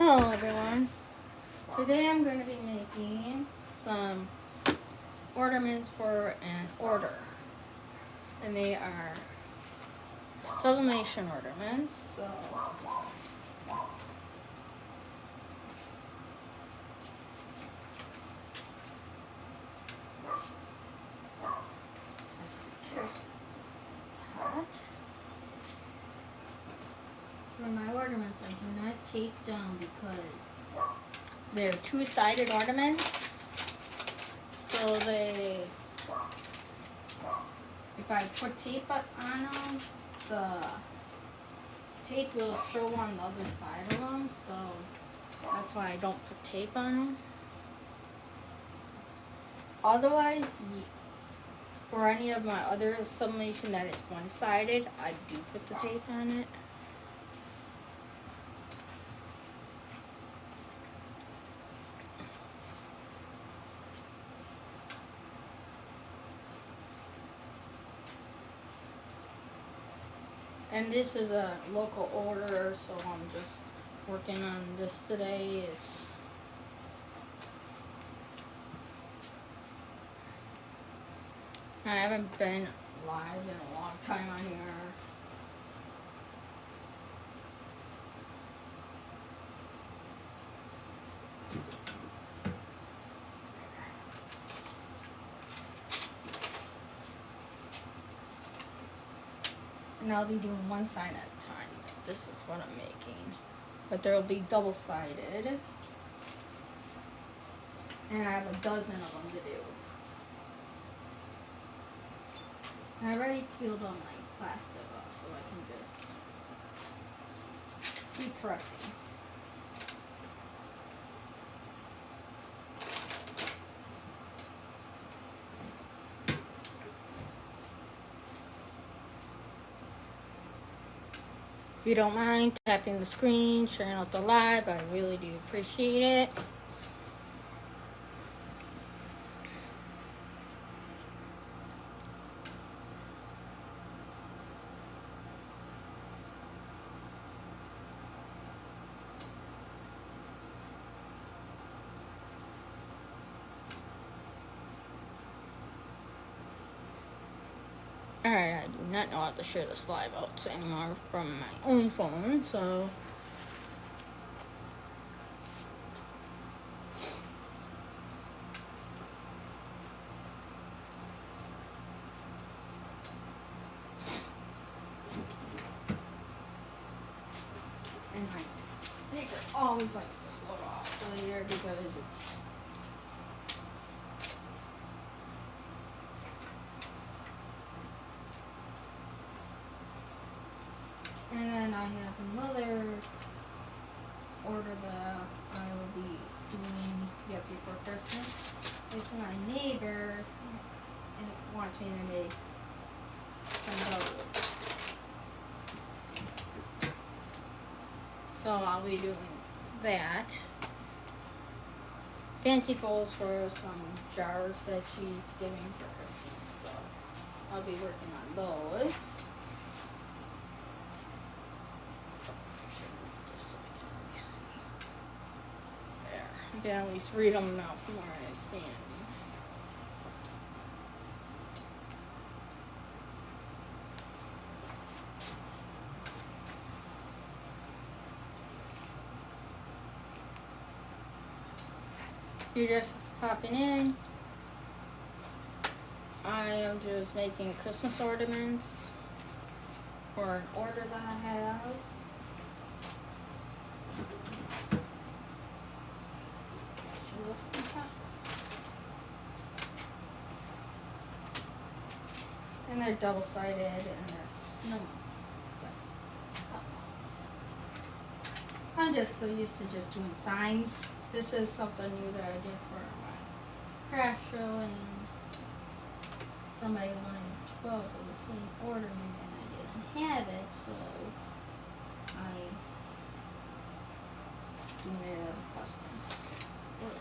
Hello everyone. Today I'm going to be making some ornaments for an order. And they are sublimation ornaments. So for my ornaments I do not tape down because they're two-sided ornaments. So if I put tape on them, the tape will show on the other side of them. So that's why I don't put tape on them. Otherwise, for any of my other sublimation that is one-sided, I do put the tape on it. And this is a local order, so I'm just working on this today. I haven't been live in a long time on here. And I'll be doing one side at a time. This is what I'm making. But there will be double-sided. And I have a dozen of them to do. I already peeled all my plastic off, so I can just keep pressing. If you don't mind tapping the screen, sharing out the live, I really do appreciate it. Alright, I do not know how to share this live out anymore from my own phone, so and my paper always likes to float off later because it's and then I have another order that I will be doing yet before Christmas. It's my neighbor and wants me to make some of those. So I'll be doing that. Fancy bowls for some jars that she's giving for Christmas. So I'll be working on those. You can at least read them now from where I stand. You're just popping in. I am just making Christmas ornaments for an order that I have. And they're double-sided, and there's no. I'm just so used to just doing signs. This is something new that I did for my craft show, and somebody wanted 12 of the same ornament, and I didn't have it, so I doing it as a custom order.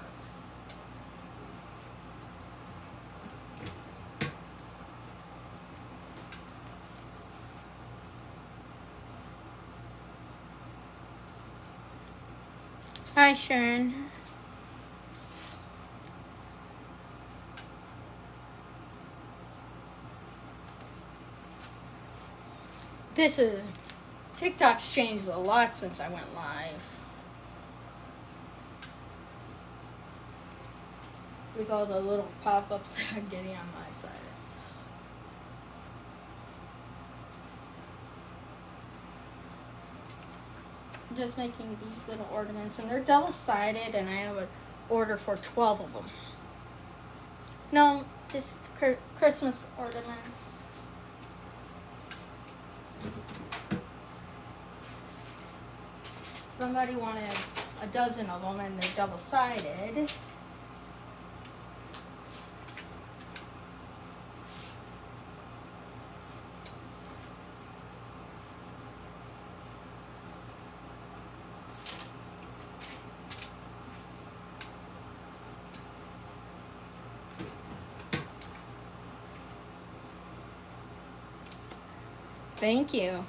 Hi, Sharon. This is TikTok's changed a lot since I went live. With all the little pop-ups that I'm getting on my sites. I'm just making these little ornaments, and they're double-sided, and I have an order for 12 of them. No, just Christmas ornaments. Somebody wanted a dozen of them, and they're double-sided. Thank you.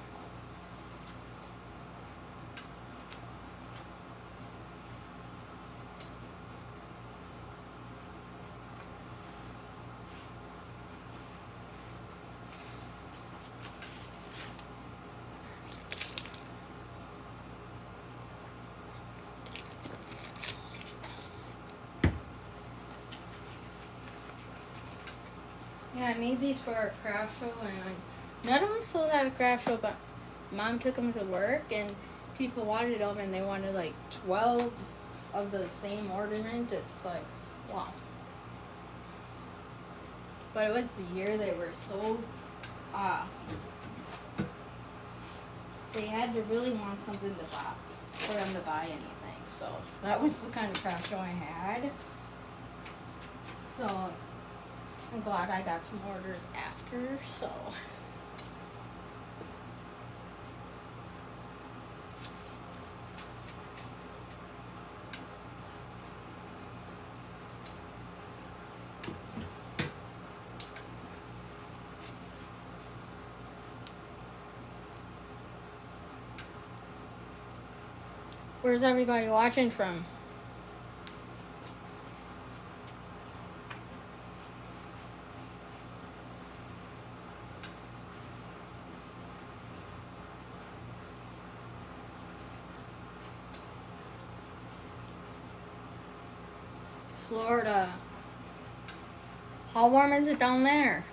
Yeah, I made these for a craft show, and none of them sold at a craft show, but Mom took them to work, and people wanted them, and they wanted like 12 of the same ornament. It's like, wow. But it was the year they were so, they had to really want something to buy, for them to buy anything. So that was the kind of craft show I had. So I'm glad I got some orders after, so. Where's everybody watching from? Florida. How warm is it down there?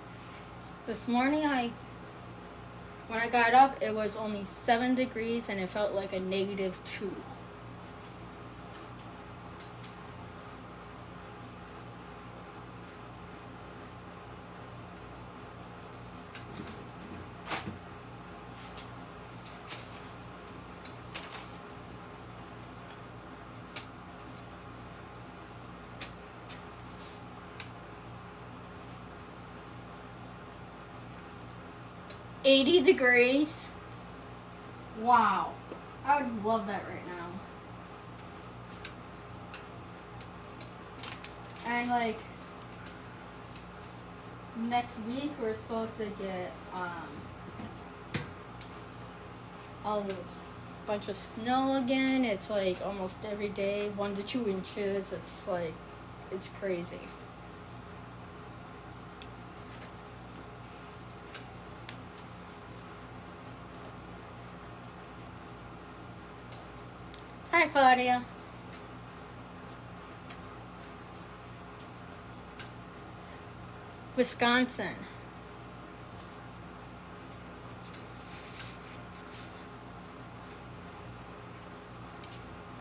This morning when I got up, it was only 7 degrees and it felt like a -2. $80 degrees. Wow. I would love that right now. And like next week we're supposed to get a bunch of snow again. It's like almost every day, 1 to 2 inches. It's like, it's crazy. Hi, Claudia. Wisconsin.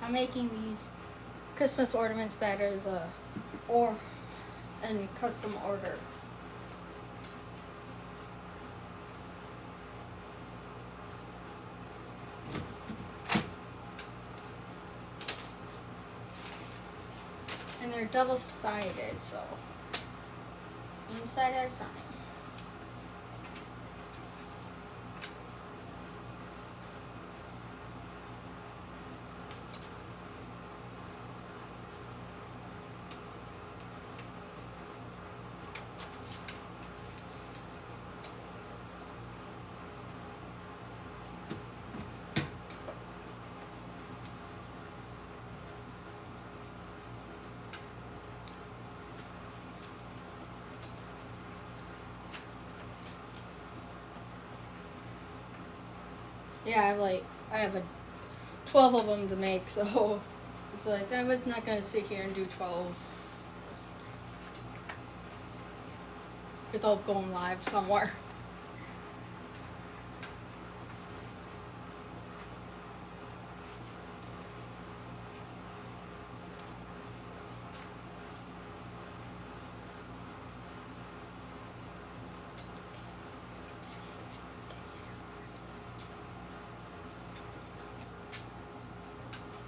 I'm making these Christmas ornaments that is and custom order. And they're double-sided, so inside are fine. Yeah, I have 12 of them to make, so it's like I was not gonna sit here and do 12 without going live somewhere.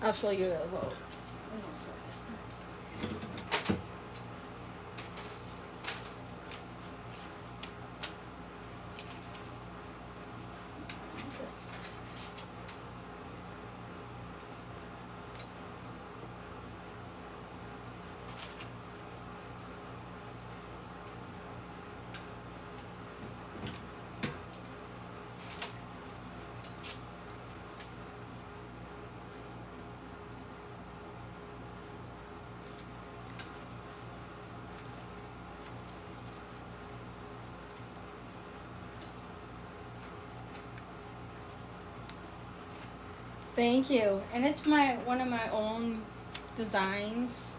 I'll show you the vote. In 1 second. This first. Thank you. And it's one of my own designs.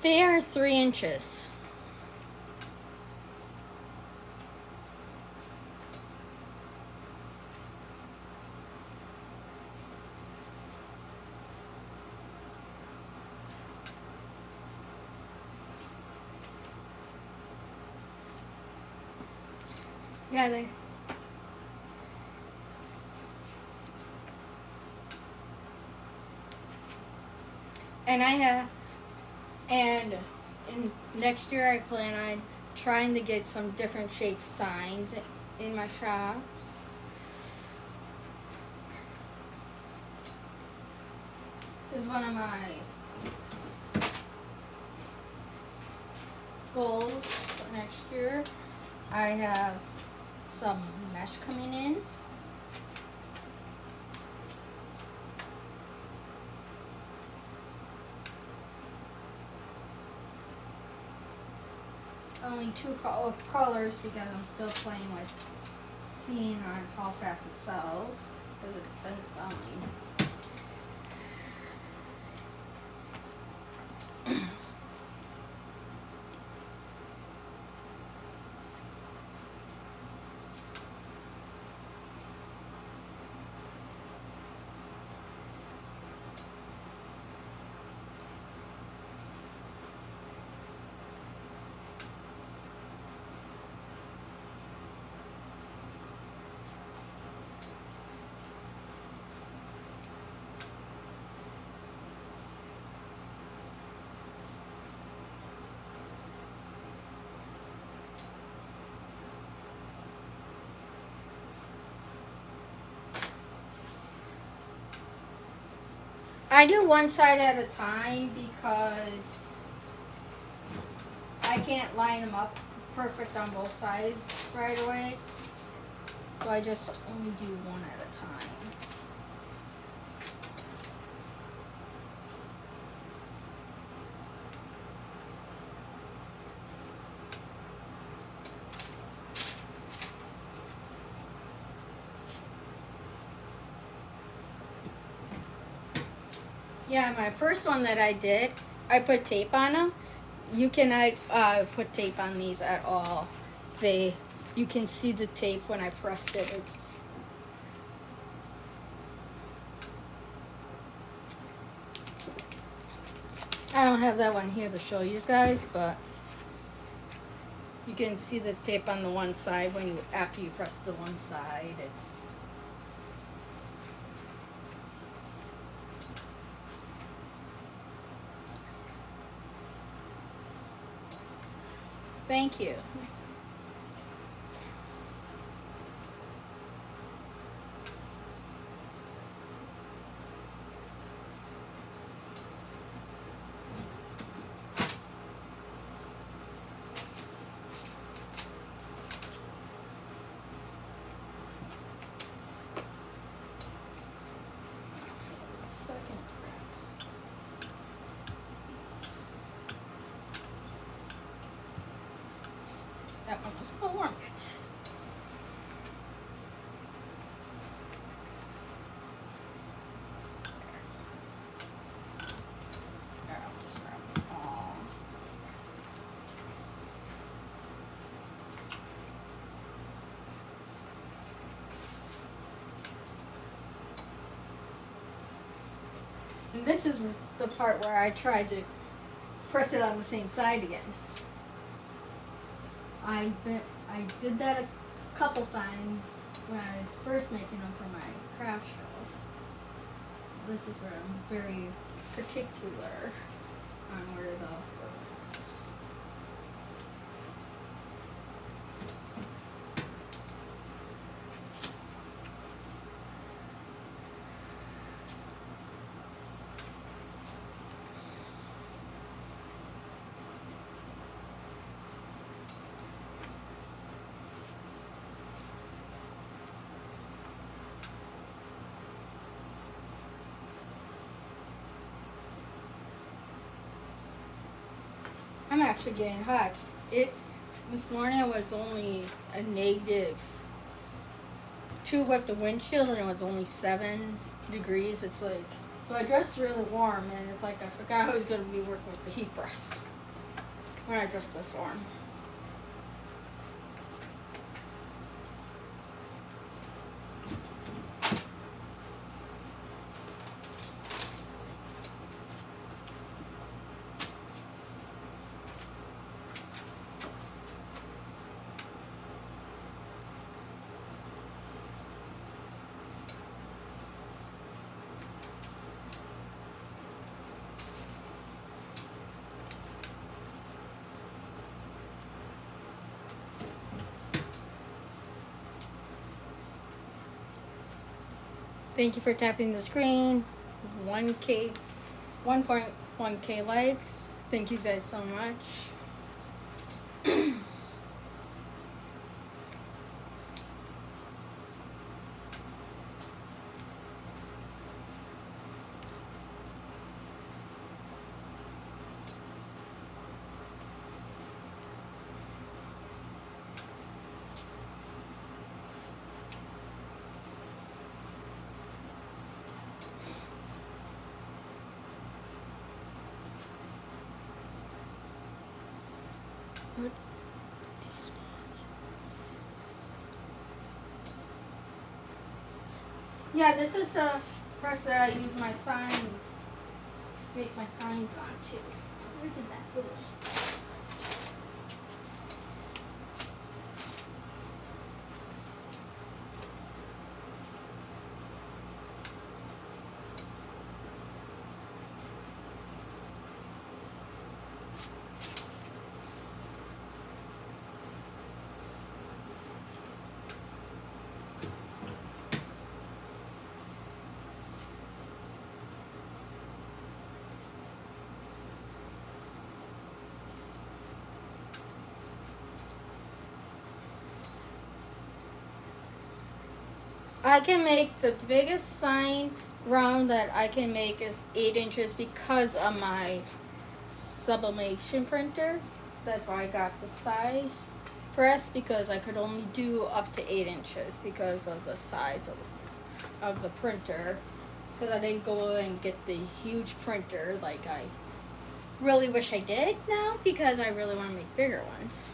They are 3 inches. Yeah, they. And I have, and in next year I plan on trying to get some different shaped signs in my shops. This is one of my goals for next year. I have some mesh coming in. Only 2 colors because I'm still playing with seeing on how fast it sells because it's been selling. I do one side at a time because I can't line them up perfect on both sides right away. So I just only do one at a time. Yeah, my first one that I did, I put tape on them. You cannot put tape on these at all. You can see the tape when I pressed it. I don't have that one here to show you guys, but you can see the tape on the one side when you, after you press the one side. It's thank you. Second. That one was a warm it. There, I'll just grab them all. And this is the part where I tried to press it on the same side again. I did that a couple times when I was first making them for my craft show. This is where I'm very particular on where those go. I'm actually getting hot. This morning it was only a -2 with the wind chill, and it was only 7 degrees. It's like, so I dressed really warm, and it's like I forgot I was going to be working with the heat press when I dressed this warm. Thank you for tapping the screen. 1.1K likes. Thank you guys so much. Yeah, this is a press that I use my signs, make my signs on too. Where did that go? I can make the biggest sign round that I can make is 8 inches because of my sublimation printer. That's why I got the size press, because I could only do up to 8 inches because of the size of the printer. Because I didn't go and get the huge printer like I really wish I did now, because I really want to make bigger ones.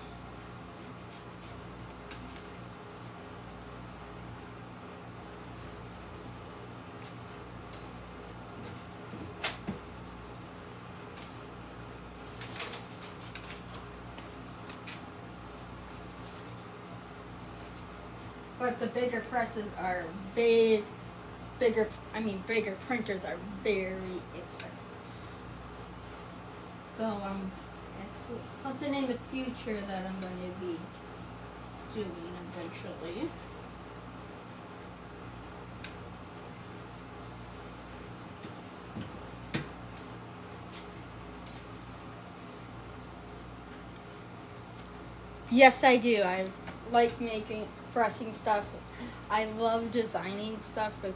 But the bigger presses are bigger printers are very expensive. So it's something in the future that I'm going to be doing eventually. Yes, I do. I like pressing stuff. I love designing stuff with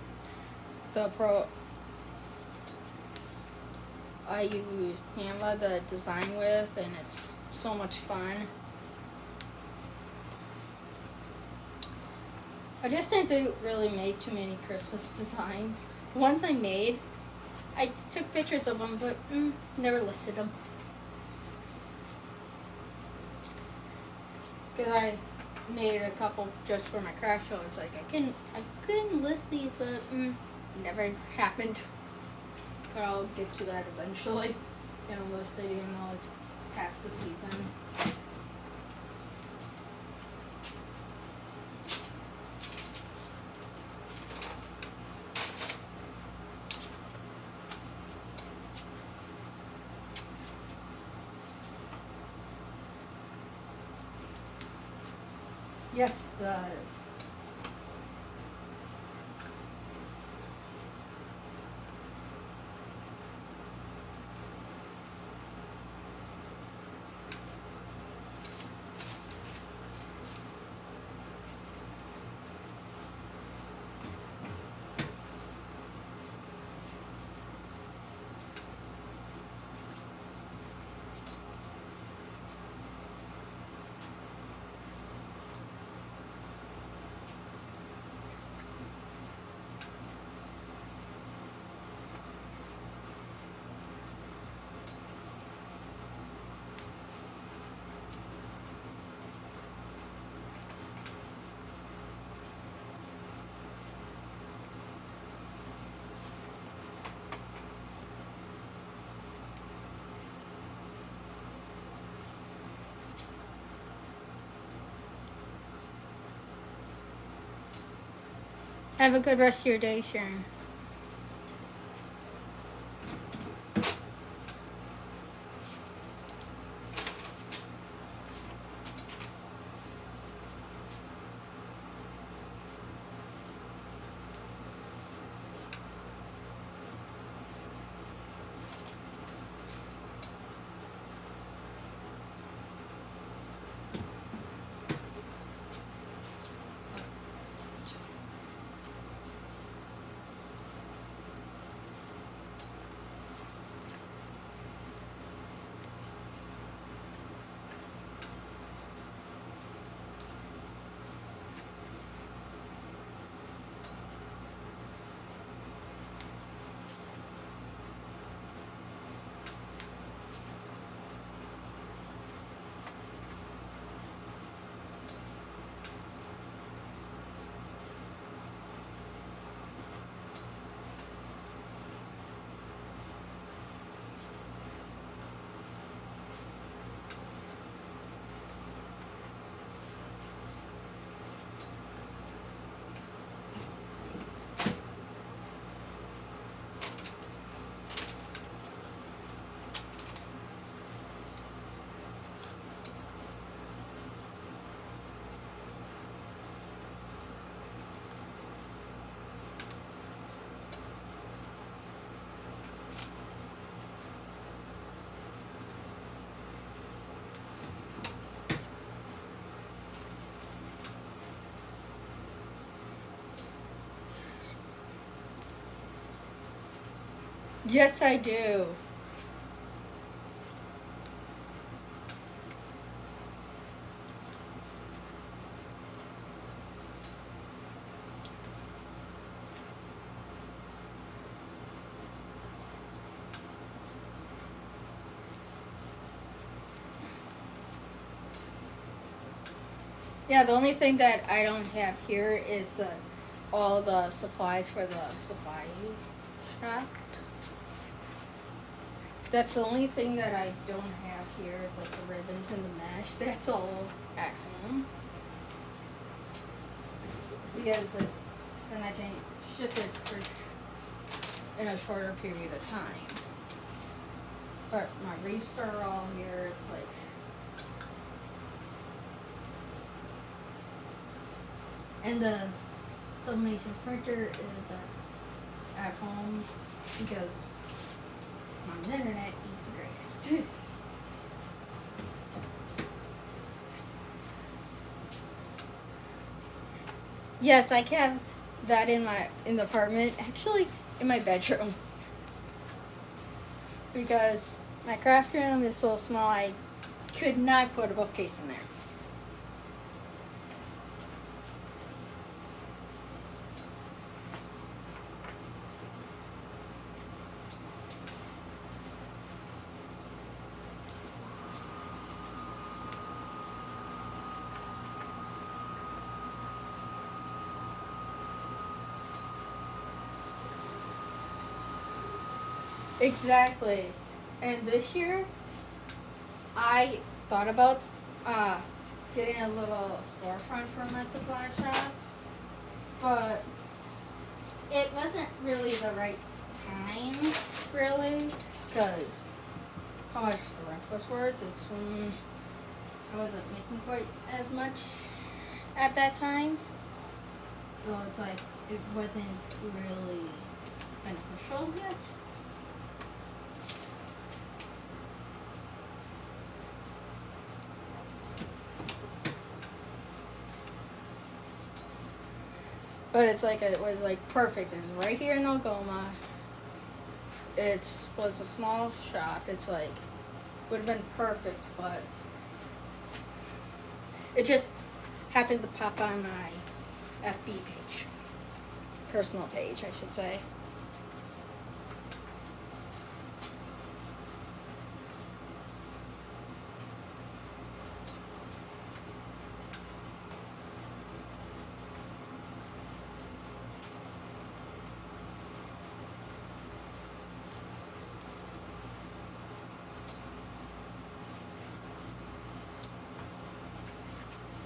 the Pro. I use Canva to design with, and it's so much fun. I just didn't really make too many Christmas designs. The ones I made, I took pictures of them, but never listed them. Because I made a couple just for my craft show. It's like I couldn't list these, but never happened. But I'll get to that eventually. List it even though it's past the season. Yes, it does. Have a good rest of your day, Sharon. Yes, I do. Yeah, the only thing that I don't have here is all the supplies for the supply shop. That's the only thing that I don't have here is like the ribbons and the mesh. That's all at home. because then I can ship it in a shorter period of time. But my reefs are all here. It's like, and the sublimation printer is at home because my internet ain't the greatest. Yes, I have that in the apartment. Actually, in my bedroom, because my craft room is so small. I could not put a bookcase in there. Exactly. And this year, I thought about getting a little storefront for my supply shop, but it wasn't really the right time, really, because how much the rent was worth. I wasn't making quite as much at that time, so it's like it wasn't really beneficial yet. But it's like it was like perfect, and right here in Algoma, was a small shop. It's like would have been perfect, but it just happened to pop on my FB page, personal page, I should say.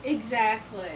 Exactly.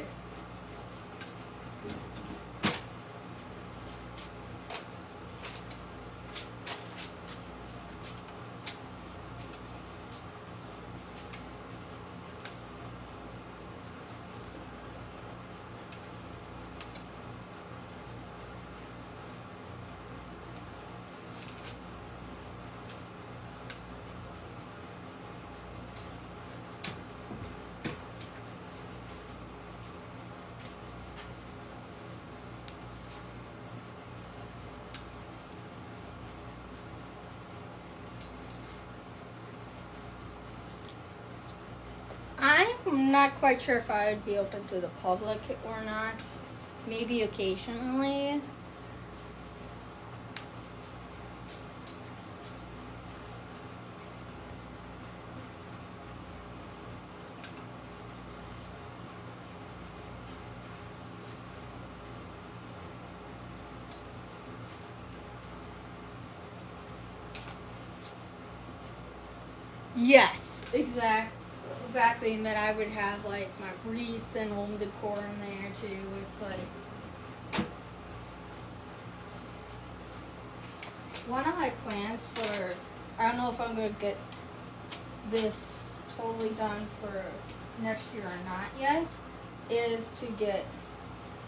I'm not quite sure if I would be open to the public or not. Maybe occasionally. Yes, exactly, and then I would have like my wreaths and home decor in there too. It's like one of my plans for, I don't know if I'm gonna get this totally done for next year or not yet, is to get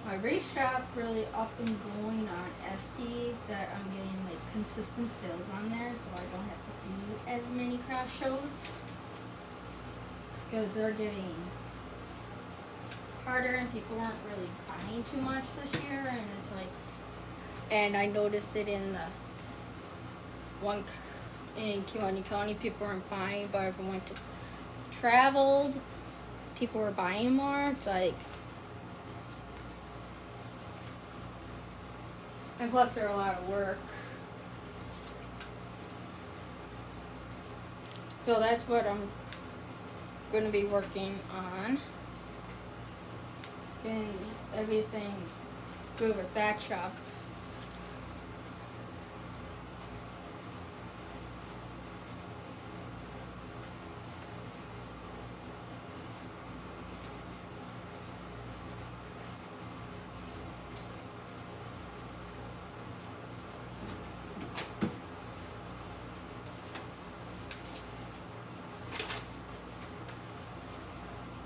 my wreath shop really up and going on SD, that I'm getting like consistent sales on there, so I don't have to do as many craft shows, because they're getting harder and people aren't really buying too much this year. And it's like, and I noticed it in the one in Kewaunee County, people weren't buying, but if I went to traveled, people were buying more. It's like, and plus they're a lot of work. So that's what I'm going to be working on. Getting everything good with that shop.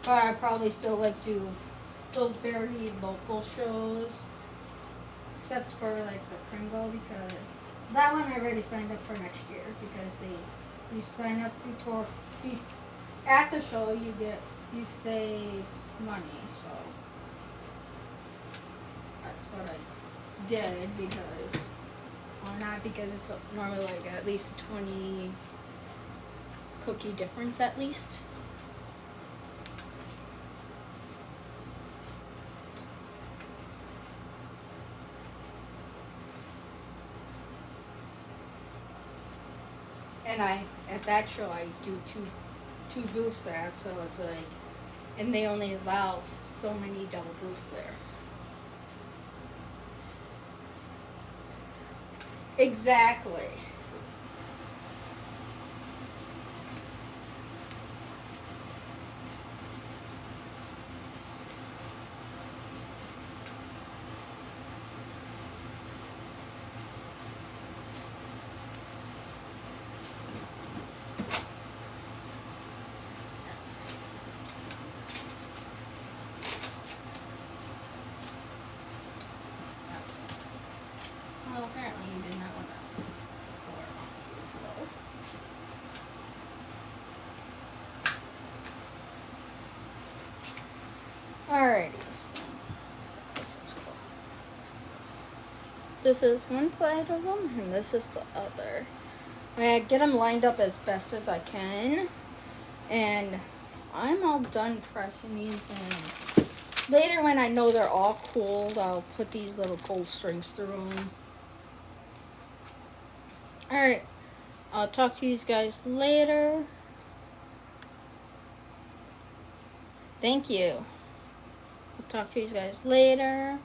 But I probably still like do those very local shows, except for like the Pringle, because that one I already signed up for next year, because you sign up at the show you save money, so that's what I did, because or not, because it's normally like at least 20 cookie difference at least. And at that show I do two booths at, so it's like, and they only allow so many double booths there. Exactly. Well, apparently you did not want that color. Alrighty. This one's cool. This is one side of them, and this is the other. I get them lined up as best as I can, and I'm all done pressing these, and later when I know they're all cooled, I'll put these little gold strings through them. Alright, I'll talk to you guys later. Thank you. I'll talk to you guys later.